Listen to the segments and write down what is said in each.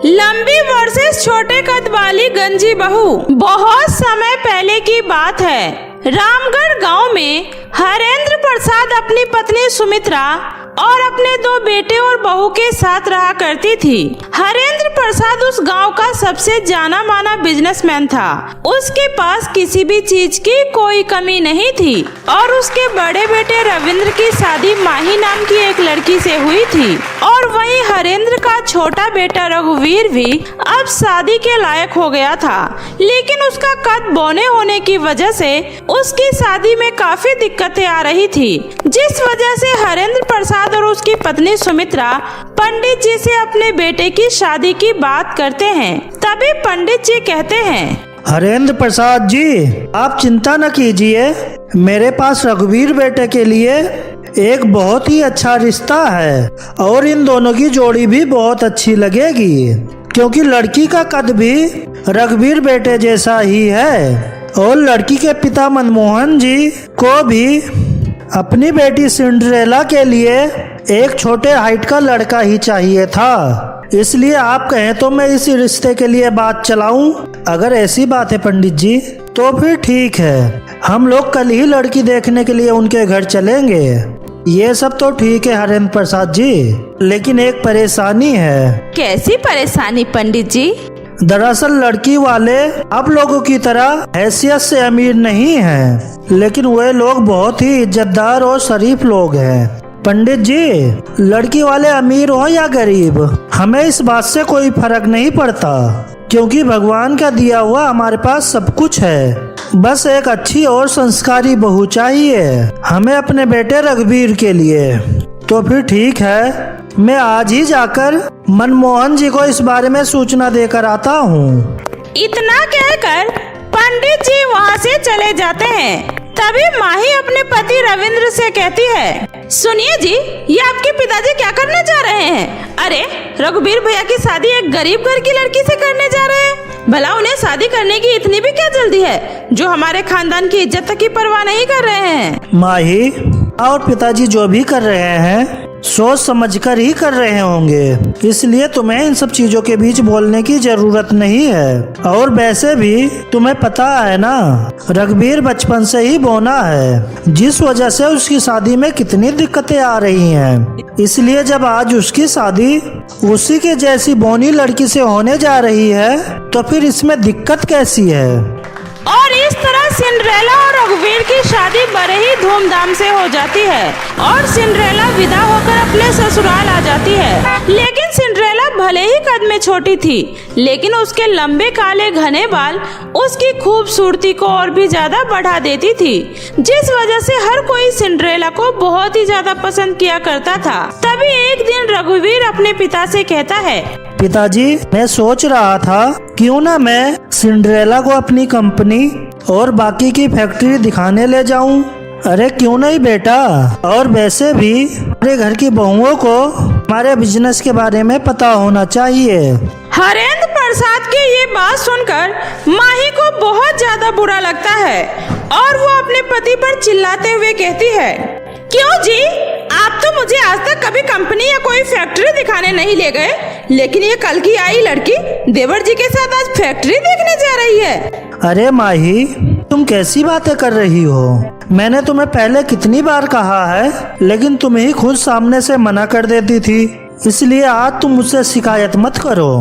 लंबी वर्सेस छोटे कद वाली गंजी बहू। बहुत समय पहले की बात है। रामगढ़ गांव में हरेंद्र प्रसाद अपनी पत्नी सुमित्रा और अपने 2 बेटे और बहू के साथ रहा करती थी। हरेंद्र प्रसाद उस गांव का सबसे जाना माना बिजनेसमैन था। उसके पास किसी भी चीज की कोई कमी नहीं थी और उसके बड़े बेटे रविंद्र की शादी माही नाम की एक लड़की से हुई थी और वहीं हरेंद्र का छोटा बेटा रघुवीर भी अब शादी के लायक हो गया था, लेकिन उसका कद बौने होने की वजह से उसकी शादी में काफी दिक्कतें आ रही थी, जिस वजह से हरेंद्र प्रसाद और उसकी पत्नी सुमित्रा पंडित जी से अपने बेटे की शादी की बात करते हैं। तभी पंडित जी कहते हैं, हरेंद्र प्रसाद जी, आप चिंता न कीजिए, मेरे पास रघुवीर बेटे के लिए एक बहुत ही अच्छा रिश्ता है और इन दोनों की जोड़ी भी बहुत अच्छी लगेगी, क्योंकि लड़की का कद भी रघुवीर बेटे जैसा ही है और लड़की के पिता मनमोहन जी को भी अपनी बेटी सिंड्रेला के लिए एक छोटे हाइट का लड़का ही चाहिए था। इसलिए आप कहें तो मैं इस रिश्ते के लिए बात चलाऊं। अगर ऐसी बात है पंडित जी तो फिर ठीक है, हम लोग कल ही लड़की देखने के लिए उनके घर चलेंगे। ये सब तो ठीक है हरेंद्र प्रसाद जी, लेकिन एक परेशानी है। कैसी परेशानी पंडित जी? दरअसल लड़की वाले आप लोगों की तरह हैसियत से अमीर नहीं हैं, लेकिन वे लोग बहुत ही इज्जतदार और शरीफ लोग हैं। पंडित जी, लड़की वाले अमीर हो या गरीब, हमें इस बात से कोई फर्क नहीं पड़ता, क्योंकि भगवान का दिया हुआ हमारे पास सब कुछ है। बस एक अच्छी और संस्कारी बहू चाहिए हमें अपने बेटे रघुवीर के लिए। तो फिर ठीक है, मैं आज ही जाकर मनमोहन जी को इस बारे में सूचना देकर आता हूँ। इतना कहकर पंडित जी वहाँ से चले जाते हैं। तभी माही अपने पति रविंद्र से कहती है, सुनिए जी, ये आपके पिताजी क्या करने जा रहे हैं? अरे रघुवीर भैया की शादी एक गरीब घर की लड़की से करने जा रहे हैं। भला उन्हें शादी करने की इतनी भी क्या जल्दी है, जो हमारे खानदान की इज्जत तक की परवाह नहीं कर रहे हैं? माही और पिताजी जो भी कर रहे हैं सोच समझकर ही कर रहे होंगे, इसलिए तुम्हें इन सब चीजों के बीच बोलने की जरूरत नहीं है। और वैसे भी तुम्हें पता है ना, रघुवीर बचपन से ही बौना है, जिस वजह से उसकी शादी में कितनी दिक्कतें आ रही हैं। इसलिए जब आज उसकी शादी उसी के जैसी बौनी लड़की से होने जा रही है तो फिर इसमें दिक्कत कैसी है? और इस तरह सिंड्रेला और रघुवीर की शादी बड़े ही धूमधाम से हो जाती है और सिंड्रेला विदा होकर अपने ससुराल आ जाती है। लेकिन सिंड्रेला भले ही कद में छोटी थी, लेकिन उसके लंबे काले घने बाल उसकी खूबसूरती को और भी ज्यादा बढ़ा देती थी, जिस वजह से हर कोई सिंड्रेला को बहुत ही ज्यादा पसंद किया करता था। तभी एक दिन रघुवीर अपने पिता से कहता है, पिताजी, मैं सोच रहा था क्यों ना मैं सिंड्रेला को अपनी कंपनी और बाकी की फैक्ट्री दिखाने ले जाऊं। अरे क्यों नहीं बेटा, और वैसे भी हमारे घर की बहुओं को हमारे बिजनेस के बारे में पता होना चाहिए। हरेंद्र प्रसाद की ये बात सुनकर माही को बहुत ज्यादा बुरा लगता है और वो अपने पति पर चिल्लाते हुए कहती है, क्यों जी, आप तो मुझे आज तक कभी कंपनी या कोई फैक्ट्री दिखाने नहीं ले गए, लेकिन ये कल की आई लड़की देवर जी के साथ आज फैक्ट्री देखने जा रही है। अरे माही, तुम कैसी बातें कर रही हो? मैंने तुम्हें पहले कितनी बार कहा है, लेकिन तुम ही खुद सामने से मना कर देती थी, इसलिए आज तुम मुझसे शिकायत मत करो।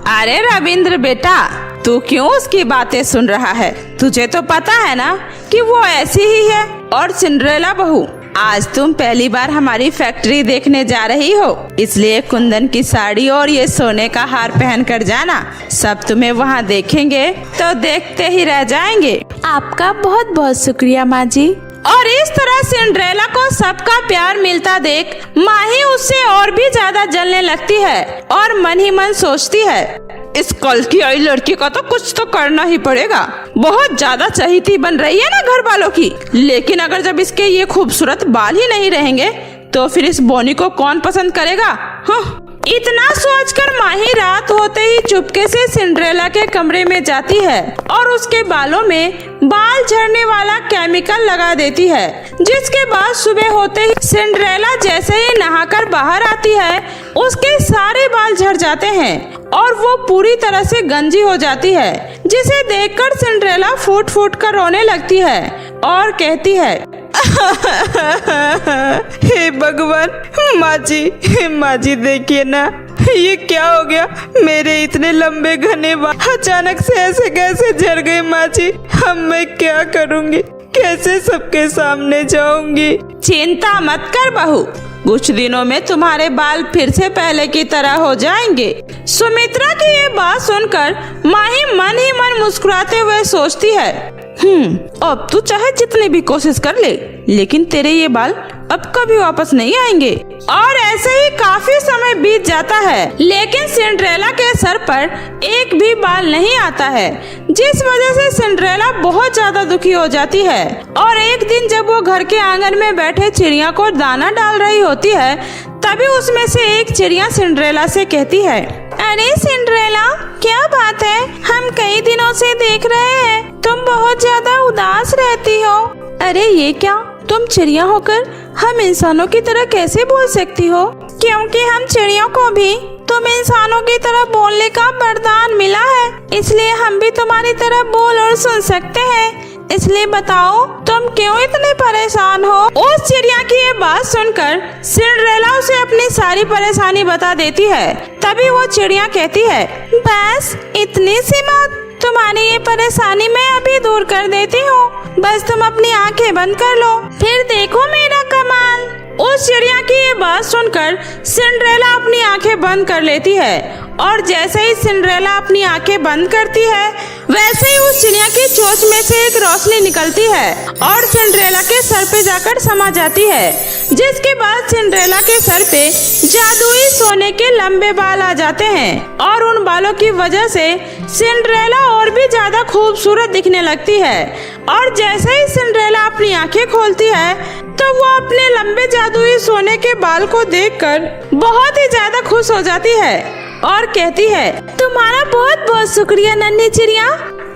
अरे रविंद्र बेटा, तू क्यों उसकी बातें सुन रहा है? तुझे तो पता है ना कि वो ऐसी ही है। और सिंड्रेला बहू, आज तुम पहली बार हमारी फैक्ट्री देखने जा रही हो, इसलिए कुंदन की साड़ी और ये सोने का हार पहन कर जाना। सब तुम्हें वहाँ देखेंगे तो देखते ही रह जाएंगे। आपका बहुत बहुत शुक्रिया माँ जी। और इस तरह सिंड्रेला को सबका प्यार मिलता देख माही उससे और भी ज्यादा जलने लगती है और मन ही मन सोचती है, इस कल की आई लड़की का तो कुछ तो करना ही पड़ेगा। बहुत ज्यादा चहेती बन रही है ना घर वालों की, लेकिन अगर जब इसके ये खूबसूरत बाल ही नहीं रहेंगे तो फिर इस बोनी को कौन पसंद करेगा? हाँ। इतना सोचकर माही रात होते ही चुपके से सिंड्रेला के कमरे में जाती है और उसके बालों में बाल झड़ने वाला केमिकल लगा देती है, जिसके बाद सुबह होते ही सिंड्रेला जैसे ही नहाकर बाहर आती है उसके सारे बाल झड़ जाते हैं और वो पूरी तरह से गंजी हो जाती है, जिसे देखकर सिंड्रेला फूट फूट कर रोने लगती है और कहती है, हे भगवान, माँ जी देखिए ना, ये क्या हो गया, मेरे इतने लंबे घने बाल अचानक से ऐसे कैसे झड़ गए माँ जी। अब मैं क्या करूँगी, कैसे सबके सामने जाऊंगी। चिंता मत कर बहू, कुछ दिनों में तुम्हारे बाल फिर से पहले की तरह हो जाएंगे। सुमित्रा की ये बात सुनकर माही मन ही मन मुस्कुराते हुए सोचती है, अब तू चाहे जितनी भी कोशिश कर ले, लेकिन तेरे ये बाल अब कभी वापस नहीं आएंगे। और ऐसे ही काफी समय बीत जाता है, लेकिन सिंड्रेला के सर पर एक भी बाल नहीं आता है, जिस वजह से सिंड्रेला बहुत ज्यादा दुखी हो जाती है। और एक दिन जब वो घर के आंगन में बैठे चिड़िया को दाना डाल रही होती है, तभी उसमें से एक चिड़िया सिंड्रेला से कहती है, अरे सिंड्रेला, क्या बात है, हम कई दिनों से देख रहे हैं तुम बहुत ज्यादा उदास रहती हो। अरे ये क्या, तुम चिड़िया होकर हम इंसानों की तरह कैसे बोल सकती हो? क्योंकि हम चिड़ियों को भी तुम इंसानों की तरह बोलने का वरदान मिला है, इसलिए हम भी तुम्हारी तरह बोल और सुन सकते हैं। इसलिए बताओ, तुम क्यों इतने परेशान हो? उस चिड़िया की ये बात सुनकर सिंड्रेला उसे अपनी सारी परेशानी बता देती है। तभी वो चिड़िया कहती है, बस इतनी सी बात, तुम्हारी ये परेशानी मैं अभी दूर कर देती हूँ, बस तुम अपनी आंखें बंद कर लो, फिर देखो मेरा कमाल। उस चिड़िया की ये बात सुनकर सिंड्रेला अपनी आंखें बंद कर लेती है, और जैसे ही सिंड्रेला अपनी आंखें बंद करती है, वैसे ही उस चिड़िया की चोंच में से एक रोशनी निकलती है और सिंड्रेला के सर पे जाकर समा जाती है, जिसके बाद सिंड्रेला के सर पे जादुई सोने के लंबे बाल आ जाते हैं। और उन बालों की वजह से सिंड्रेला और भी ज्यादा खूबसूरत दिखने लगती है। और जैसे ही सिंड्रेला अपनी आंखें खोलती है, तो वो अपने लंबे जादुई सोने के बाल को देखकर बहुत ही ज्यादा खुश हो जाती है और कहती है, तुम्हारा बहुत बहुत शुक्रिया नन्ही चिड़िया,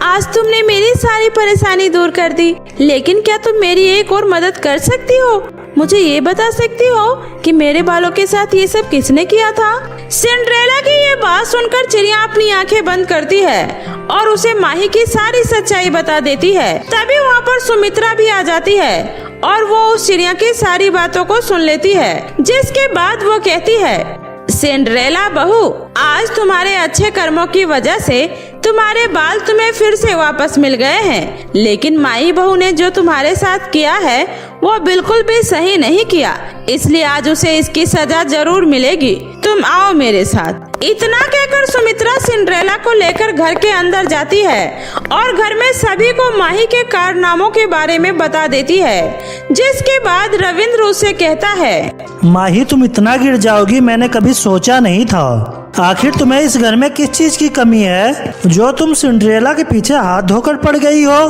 आज तुमने मेरी सारी परेशानी दूर कर दी। लेकिन क्या तुम मेरी एक और मदद कर सकती हो? मुझे ये बता सकती हो कि मेरे बालों के साथ ये सब किसने किया था? सिंड्रेला की ये बात सुनकर चिड़िया अपनी आंखें बंद करती है और उसे माही की सारी सच्चाई बता देती है। तभी वहाँ पर सुमित्रा भी आ जाती है और वो उस चिड़िया की सारी बातों को सुन लेती है, जिसके बाद वो कहती है, सिंड्रेला बहू, आज तुम्हारे अच्छे कर्मों की वजह से तुम्हारे बाल तुम्हें फिर से वापस मिल गए हैं, लेकिन माई बहू ने जो तुम्हारे साथ किया है वो बिल्कुल भी सही नहीं किया, इसलिए आज उसे इसकी सजा जरूर मिलेगी। तुम आओ मेरे साथ। इतना कहकर सुमित्रा सिंड्रेला को लेकर घर के अंदर जाती है और घर में सभी को माही के कारनामों के बारे में बता देती है, जिसके बाद रविंद्र उसे कहता है, माही, तुम इतना गिर जाओगी मैंने कभी सोचा नहीं था। आखिर तुम्हें इस घर में किस चीज की कमी है जो तुम सिंड्रेला के पीछे हाथ धोकर पड़ गई हो?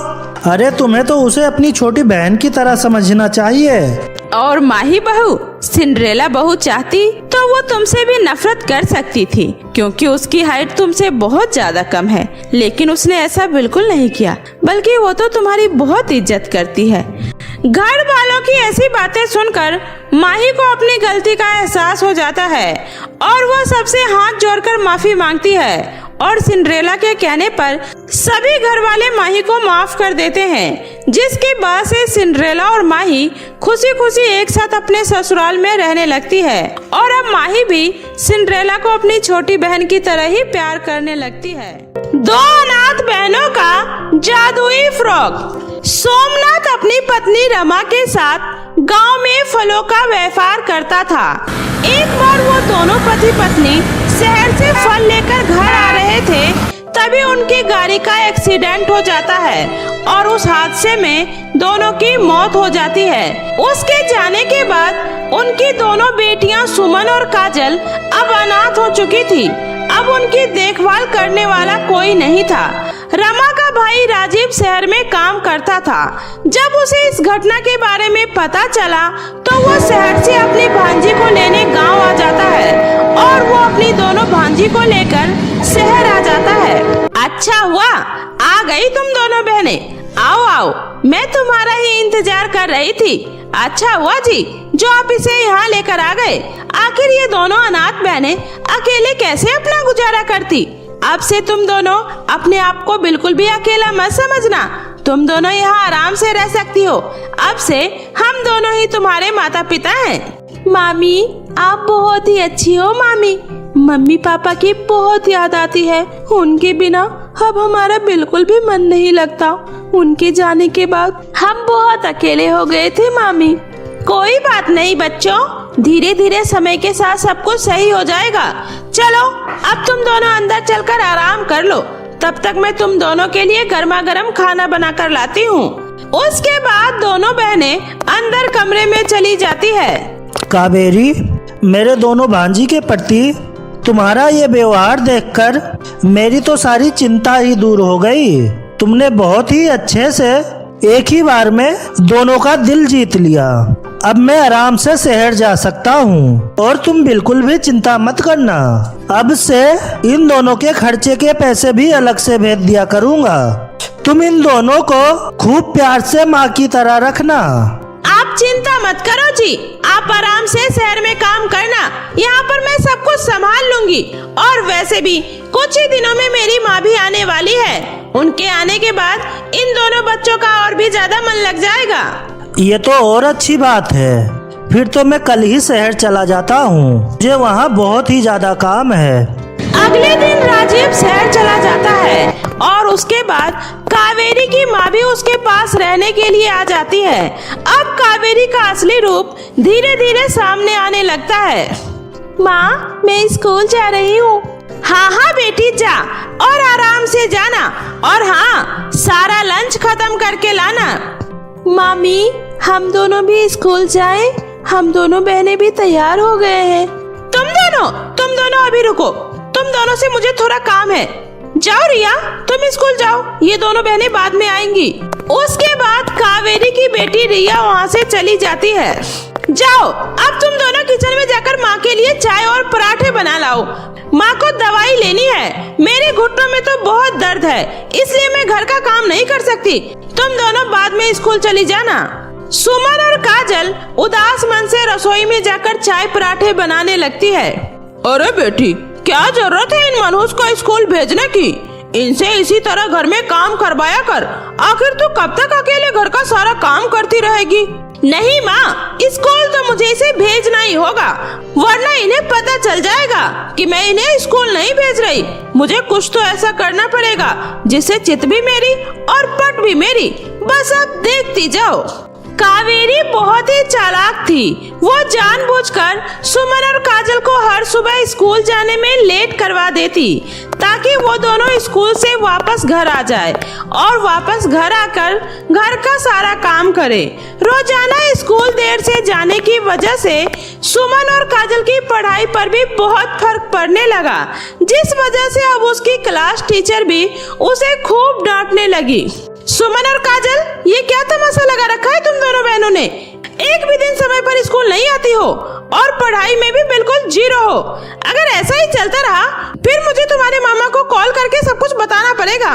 अरे तुम्हें तो उसे अपनी छोटी बहन की तरह समझना चाहिए। और माही बहू, सिंड्रेला बहू चाहती तो वो तुमसे भी नफरत कर सकती थी, क्योंकि उसकी हाइट तुमसे बहुत ज्यादा कम है, लेकिन उसने ऐसा बिल्कुल नहीं किया, बल्कि वो तो तुम्हारी बहुत इज्जत करती है। घर वालों की ऐसी बातें सुनकर माही को अपनी गलती का एहसास हो जाता है और वो सबसे हाथ जोड़कर माफी मांगती है। और सिंड्रेला के कहने पर सभी घर वाले माही को माफ कर देते हैं, जिसके बाद से सिंड्रेला और माही खुशी खुशी एक साथ अपने ससुराल में रहने लगती है। और अब माही भी सिंड्रेला को अपनी छोटी बहन की तरह ही प्यार करने लगती है। दो अनाथ बहनों का जादुई फ्रॉक। सोमनाथ अपनी पत्नी रमा के साथ गांव में फलों का व्यापार करता था। एक बार वो दोनों पति पत्नी शहर से फल लेकर घर आ रहे थे, तभी उनकी गाड़ी का एक्सीडेंट हो जाता है और उस हादसे में दोनों की मौत हो जाती है। उसके जाने के बाद उनकी दोनों बेटियां सुमन और काजल अब अनाथ हो चुकी थी। अब उनकी देखभाल करने वाला कोई नहीं था। रमा का भाई राजीव शहर में काम करता था। जब उसे इस घटना के बारे में पता चला तो वो शहर से अपनी भांजी को लेने गांव आ जाता है और वो अपनी दोनों भांजी को लेकर शहर आ जाता है। अच्छा हुआ आ गई तुम दोनों बहनें, आओ आओ मैं तुम्हारा ही इंतजार कर रही थी। अच्छा हुआ जी जो आप इसे यहाँ लेकर आ गए। आखिर ये दोनों अनाथ बहनें अकेले कैसे अपना गुजारा करती। अब से तुम दोनों अपने आप को बिल्कुल भी अकेला मत समझना। तुम दोनों यहाँ आराम से रह सकती हो। अब से हम दोनों ही तुम्हारे माता पिता हैं। मामी आप बहुत ही अच्छी हो मामी। मम्मी पापा की बहुत याद आती है। उनके बिना अब हमारा बिल्कुल भी मन नहीं लगता। उनके जाने के बाद हम बहुत अकेले हो गए थे मामी। कोई बात नहीं बच्चों, धीरे धीरे समय के साथ सब कुछ सही हो जाएगा। चलो अब तुम दोनों अंदर चलकर आराम कर लो। तब तक मैं तुम दोनों के लिए गर्मा गर्म खाना बनाकर लाती हूँ। उसके बाद दोनों बहनें अंदर कमरे में चली जाती है। कावेरी, मेरे दोनों भांजी के प्रति तुम्हारा ये व्यवहार देखकर मेरी तो सारी चिंता ही दूर हो गई। तुमने बहुत ही अच्छे से एक ही बार में दोनों का दिल जीत लिया। अब मैं आराम से शहर जा सकता हूँ और तुम बिल्कुल भी चिंता मत करना। अब से इन दोनों के खर्चे के पैसे भी अलग से भेज दिया करूँगा। तुम इन दोनों को खूब प्यार से माँ की तरह रखना। आप चिंता मत करो जी, आप आराम से शहर में काम करना। यहाँ पर मैं सब कुछ संभाल लूंगी। और वैसे भी कुछ ही दिनों में मेरी माँ भी आने वाली है। उनके आने के बाद इन दोनों बच्चों का और भी ज्यादा मन लग जाएगा। ये तो और अच्छी बात है। फिर तो मैं कल ही शहर चला जाता हूँ। मुझे वहाँ बहुत ही ज्यादा काम है। अगले दिन राजीव शहर चला जाता है और उसके बाद कावेरी की माँ भी उसके पास रहने के लिए आ जाती है। अब कावेरी का असली रूप धीरे धीरे सामने आने लगता है। माँ मैं स्कूल जा रही हूँ। हाँ हाँ बेटी जा, और आराम से जाना। और हाँ, सारा लंच खत्म करके लाना। मामी हम दोनों भी स्कूल जाएं? हम दोनों बहनें भी तैयार हो गए हैं। तुम दोनों अभी रुको। तुम दोनों से मुझे थोड़ा काम है। जाओ रिया, तुम स्कूल जाओ, ये दोनों बहनें बाद में आएंगी। उसके बाद कावेरी की बेटी रिया वहाँ से चली जाती है। जाओ अब तुम दोनों किचन में जाकर माँ के लिए चाय और पराठे बना लाओ। माँ को दवाई लेनी है। मेरे घुटनों में तो बहुत दर्द है, इसलिए मैं घर का काम नहीं कर सकती। तुम दोनों बाद में स्कूल चली जाना। सुमन और काजल उदास मन से रसोई में जाकर चाय पराठे बनाने लगती है। अरे बेटी, क्या जरूरत है इन मनहूस को स्कूल भेजने की। इनसे इसी तरह घर में काम करवाया कर। आखिर तू कब तक अकेले घर का सारा काम करती रहेगी। नहीं माँ, स्कूल तो मुझे इसे भेजना ही होगा, वरना इन्हें पता चल जाएगा कि मैं इन्हें स्कूल नहीं भेज रही। मुझे कुछ तो ऐसा करना पड़ेगा जिससे चित भी मेरी और पट भी मेरी। बस अब देखती जाओ। कावेरी बहुत ही चालाक थी। वो जानबूझकर सुमन और काजल को हर सुबह स्कूल जाने में लेट करवा देती ताकि वो दोनों स्कूल से वापस घर आ जाए और वापस घर आकर घर का सारा काम करे। रोजाना स्कूल देर से जाने की वजह से सुमन और काजल की पढ़ाई पर भी बहुत फर्क पड़ने लगा, जिस वजह से अब उसकी क्लास टीचर भी उसे खूब डांटने लगी। सुमन और काजल, ये क्या तमाशा लगा रखा है तुम दोनों बहनों ने। एक भी दिन समय पर स्कूल नहीं आती हो और पढ़ाई में भी बिल्कुल जीरो हो। अगर ऐसा ही चलता रहा फिर मुझे तुम्हारे मामा को कॉल करके सब कुछ बताना पड़ेगा।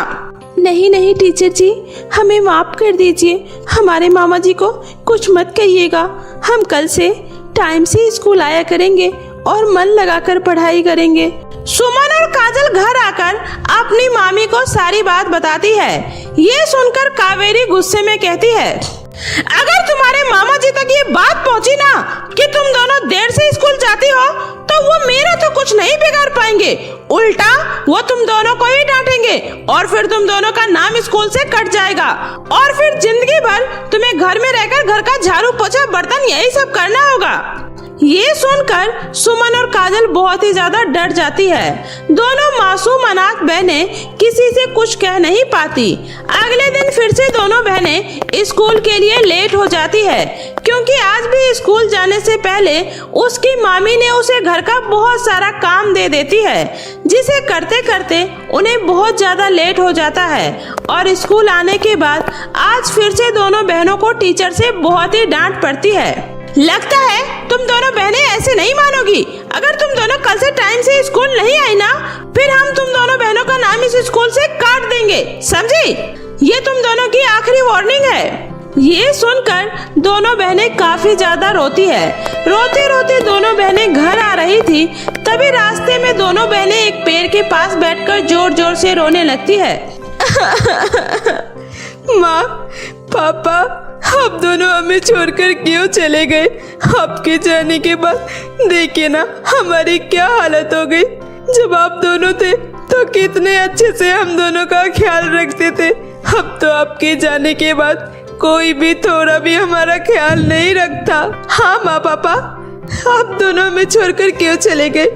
नहीं नहीं टीचर जी, हमें माफ कर दीजिए। हमारे मामा जी को कुछ मत कहिएगा। हम कल से टाइम से स्कूल आया करेंगे और मन लगाकर पढ़ाई करेंगे। सुमन और काजल घर आकर अपनी मामी को सारी बात बताती है। ये सुनकर कावेरी गुस्से में कहती है, अगर तुम्हारे मामा जी तक ये बात पहुंची ना कि तुम दोनों देर से स्कूल जाती हो, तो वो मेरा तो कुछ नहीं बिगाड़ पाएंगे। उल्टा वो तुम दोनों को ही डांटेंगे और फिर तुम दोनों का नाम स्कूल से कट जाएगा और फिर जिंदगी भर तुम्हें घर में रहकर घर का झाड़ू पोछा बर्तन यही सब करना होगा। ये सुनकर सुमन और काजल बहुत ही ज्यादा डर जाती है। दोनों मासूम अनाथ बहनें किसी से कुछ कह नहीं पाती। अगले दिन फिर से दोनों बहनें स्कूल के लिए लेट हो जाती है, क्योंकि आज भी स्कूल जाने से पहले उसकी मामी ने उसे घर का बहुत सारा काम दे देती है, जिसे करते करते उन्हें बहुत ज्यादा लेट हो जाता है। और स्कूल आने के बाद आज फिर से दोनों बहनों को टीचर से बहुत ही डांट पड़ती है। लगता है तुम दोनों बहनें ऐसे नहीं मानोगी। अगर तुम दोनों कल से टाइम से स्कूल नहीं आई ना, फिर हम तुम दोनों बहनों का नाम इस स्कूल से काट देंगे, समझी। ये तुम दोनों की आखिरी वार्निंग है। ये सुनकर दोनों बहनें काफी ज्यादा रोती है। रोते रोते दोनों बहनें घर आ रही थी, तभी रास्ते में दोनों बहनें एक पेड़ के पास बैठकर जोर जोर से रोने लगती है। माँ, पापा, आप दोनों हमें छोड़कर क्यों चले गए? आपके जाने के बाद देखिए ना हमारी क्या हालत हो गई। जब आप दोनों थे तो कितने अच्छे से हम दोनों का ख्याल रखते थे। अब तो आपके जाने के बाद कोई भी थोड़ा भी हमारा ख्याल नहीं रखता। हाँ माँ पापा, आप दोनों हमें छोड़कर क्यों चले गए?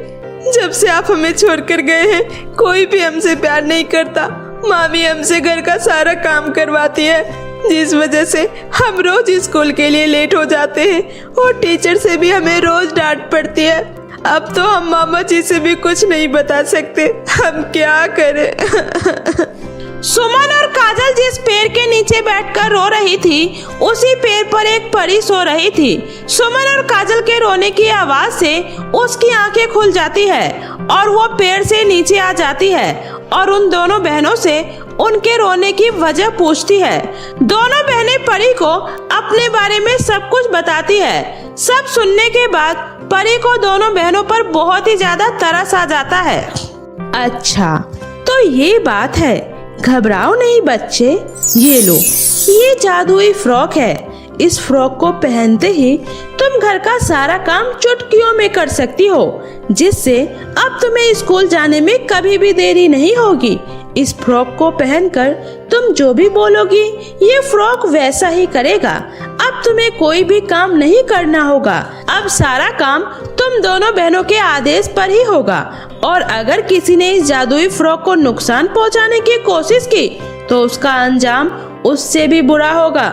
जब से आप हमें छोड़कर गए हैं कोई भी हमसे प्यार नहीं करता। मामी हमसे घर का सारा काम करवाती है, जिस वजह से हम रोज स्कूल के लिए लेट हो जाते हैं और टीचर से भी हमें रोज डांट पड़ती है। अब तो हम मामा जी से भी कुछ नहीं बता सकते, हम क्या करें? सुमन और काजल जिस पेड़ के नीचे बैठकर रो रही थी, उसी पेड़ पर एक परी सो रही थी। सुमन और काजल के रोने की आवाज से उसकी आंखें खुल जाती है और वो पेड़ से नीचे आ जाती है और उन दोनों बहनों से उनके रोने की वजह पूछती है। दोनों बहनें परी को अपने बारे में सब कुछ बताती है। सब सुनने के बाद परी को दोनों बहनों पर बहुत ही ज्यादा तरस आ जाता है। अच्छा, तो ये बात है, घबराओ नहीं बच्चे, ये लो, ये जादुई फ्रॉक है। इस फ्रॉक को पहनते ही तुम घर का सारा काम चुटकियों में कर सकती हो, जिससे अब तुम्हें स्कूल जाने में कभी भी देरी नहीं होगी। इस फ्रॉक को पहनकर तुम जो भी बोलोगी ये फ्रॉक वैसा ही करेगा। अब तुम्हें कोई भी काम नहीं करना होगा। अब सारा काम तुम दोनों बहनों के आदेश पर ही होगा और अगर किसी ने इस जादुई फ्रॉक को नुकसान पहुंचाने की कोशिश की तो उसका अंजाम उससे भी बुरा होगा।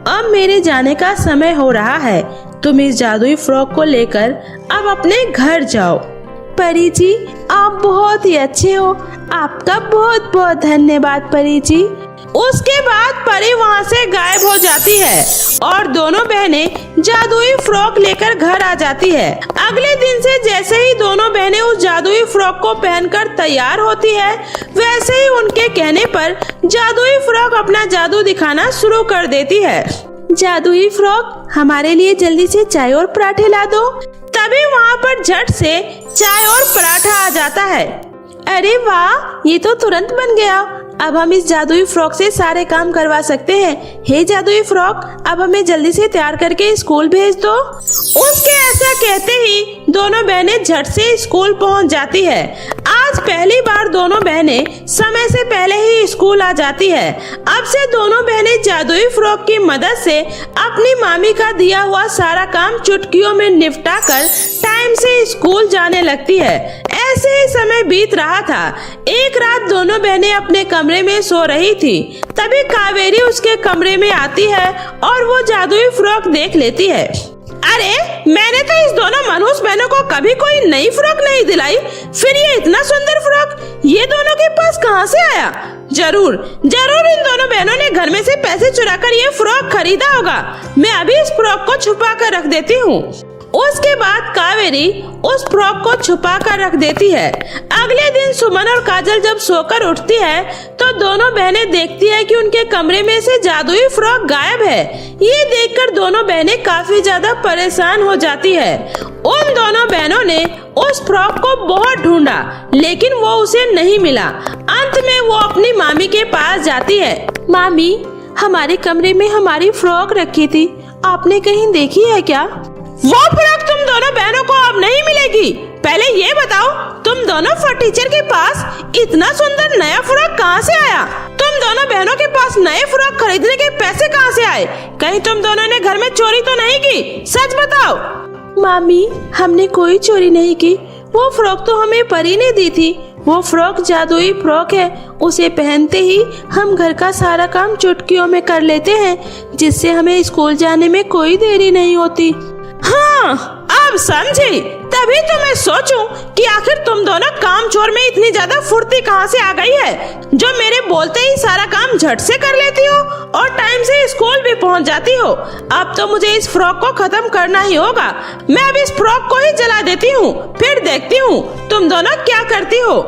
अब मेरे जाने का समय हो रहा है, तुम इस जादुई फ्रॉक को लेकर अब अपने घर जाओ। परी जी, आप बहुत ही अच्छे हो, आपका बहुत बहुत धन्यवाद परी जी। उसके बाद परी वहाँ से गायब हो जाती है और दोनों बहनें जादुई फ्रॉक लेकर घर आ जाती है। अगले दिन से जैसे ही दोनों बहनें उस जादुई फ्रॉक को पहनकर तैयार होती है, वैसे ही उनके कहने पर जादुई फ्रॉक अपना जादू दिखाना शुरू कर देती है। जादुई फ्रॉक, हमारे लिए जल्दी से चाय और पराठे ला दो। तभी वहाँ पर झट से चाय और पराठा आ जाता है। अरे वाह, ये तो तुरंत बन गया। अब हम इस जादुई फ्रॉक से सारे काम करवा सकते हैं। हे जादुई फ्रॉक, अब हमें जल्दी से तैयार करके स्कूल भेज दो। उसके ऐसा कहते ही दोनों बहनें झट से स्कूल पहुंच जाती है। आज पहली बार दोनों बहनें समय से पहले ही स्कूल आ जाती है। अब से दोनों बहनें जादुई फ्रॉक की मदद से अपनी मामी का दिया हुआ सारा काम चुटकियों में निपटा कर टाइम से स्कूल जाने लगती है। ऐसे ही समय बीत रहा था। एक रात दोनों बहनें अपने कमरे में सो रही थी, तभी कावेरी उसके कमरे में आती है और वो जादुई फ्रॉक देख लेती है। अरे, मैंने तो इस दोनों मनहूस बहनों को कभी कोई नई फ्रॉक नहीं दिलाई, फिर ये इतना सुंदर फ्रॉक ये दोनों के पास कहाँ से आया? जरूर इन दोनों बहनों ने घर में से पैसे चुराकर ये फ्रॉक खरीदा होगा। मैं अभी इस फ्रॉक को छुपा कर रख देती हूँ। उसके बाद कावेरी उस फ्रॉक को छुपा कर रख देती है। अगले दिन सुमन और काजल जब सोकर उठती है तो दोनों बहनें देखती है कि उनके कमरे में से जादुई फ्रॉक गायब है। ये देखकर दोनों बहनें काफी ज्यादा परेशान हो जाती है। उन दोनों बहनों ने उस फ्रॉक को बहुत ढूंढा, लेकिन वो उसे नहीं मिला। अंत में वो अपनी मामी के पास जाती है। मामी, हमारे कमरे में हमारी फ्रॉक रखी थी, आपने कहीं देखी है क्या? वो फ्रॉक तुम दोनों बहनों को अब नहीं मिलेगी। पहले ये बताओ, तुम दोनों फॉर टीचर के पास इतना सुंदर नया फ्रॉक कहाँ से आया? तुम दोनों बहनों के पास नए फ्रॉक खरीदने के पैसे कहाँ से आए? कहीं तुम दोनों ने घर में चोरी तो नहीं की? सच बताओ। मामी, हमने कोई चोरी नहीं की। वो फ्रॉक तो हमें परी ने दी थी। वो फ्रॉक जादुई फ्रॉक है, उसे पहनते ही हम घर का सारा काम चुटकियों में कर लेते हैं, जिससे हमें स्कूल जाने में कोई देरी नहीं होती। हाँ, अब समझी। तभी तो मैं सोचूं कि आखिर तुम दोनों काम चोर में इतनी ज्यादा फुर्ती कहाँ से आ गई है, जो मेरे बोलते ही सारा काम झट से कर लेती हो और टाइम से स्कूल भी पहुँच जाती हो। अब तो मुझे इस फ्रॉक को खत्म करना ही होगा। मैं अब इस फ्रॉक को ही जला देती हूँ, फिर देखती हूँ तुम दोनों क्या करती हो।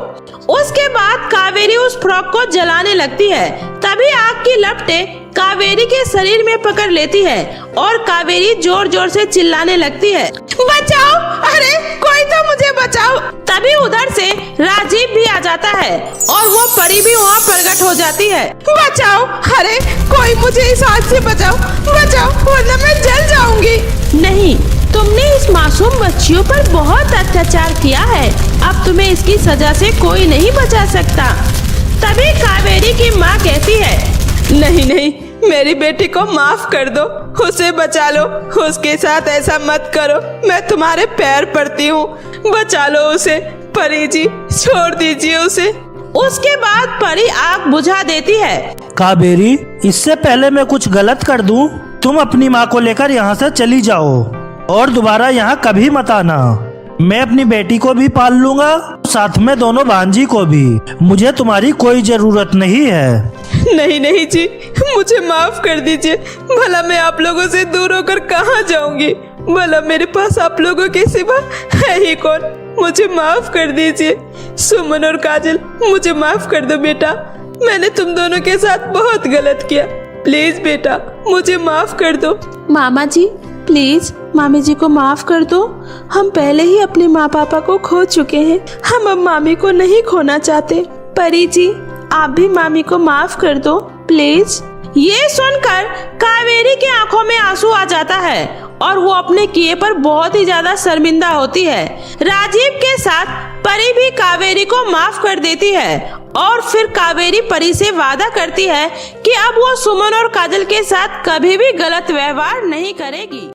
उसके बाद कावेरी उस फ्रॉक को जलाने लगती है। तभी आग की लपटें कावेरी के शरीर में पकड़ लेती है और कावेरी जोर जोर से चिल्लाने लगती है, बचाओ, अरे कोई तो मुझे बचाओ। तभी उधर से राजीव भी आ जाता है और वो परी भी वहाँ प्रकट हो जाती है। बचाओ, अरे कोई मुझे इस आग से बचाओ, बचाओ, वरना मैं जल जाऊंगी। नहीं, तुमने इस मासूम बच्चियों पर बहुत अत्याचार किया है, अब तुम्हें इसकी सजा से कोई नहीं बचा सकता। तभी कावेरी की माँ कहती है, नहीं नहीं, मेरी बेटी को माफ कर दो, उसे बचा लो, उसके साथ ऐसा मत करो, मैं तुम्हारे पैर पड़ती हूँ, बचा लो उसे। परी जी, छोड़ दीजिए उसे। उसके बाद परी आग बुझा देती है। कावेरी, इससे पहले मैं कुछ गलत कर दूं, तुम अपनी माँ को लेकर यहाँ से चली जाओ और दोबारा यहाँ कभी मत आना। मैं अपनी बेटी को भी पाल लूंगा, साथ में दोनों भांजी को भी। मुझे तुम्हारी कोई जरूरत नहीं है। नहीं नहीं जी, मुझे माफ कर दीजिए, भला मैं आप लोगों से दूर होकर कहाँ जाऊंगी, भला मेरे पास आप लोगों के सिवा है ही कौन, मुझे माफ कर दीजिए। सुमन और काजल, मुझे माफ कर दो बेटा, मैंने तुम दोनों के साथ बहुत गलत किया, प्लीज बेटा मुझे माफ कर दो। मामा जी प्लीज मामी जी को माफ कर दो, हम पहले ही अपने माँ पापा को खो चुके हैं, हम अब मामी को नहीं खोना चाहते। परी जी, आप भी मामी को माफ कर दो प्लीज। ये सुनकर कावेरी की आंखों में आंसू आ जाता है और वो अपने किए पर बहुत ही ज्यादा शर्मिंदा होती है। राजीव के साथ परी भी कावेरी को माफ कर देती है और फिर कावेरी परी से वादा करती है कि अब वो सुमन और काजल के साथ कभी भी गलत व्यवहार नहीं करेगी।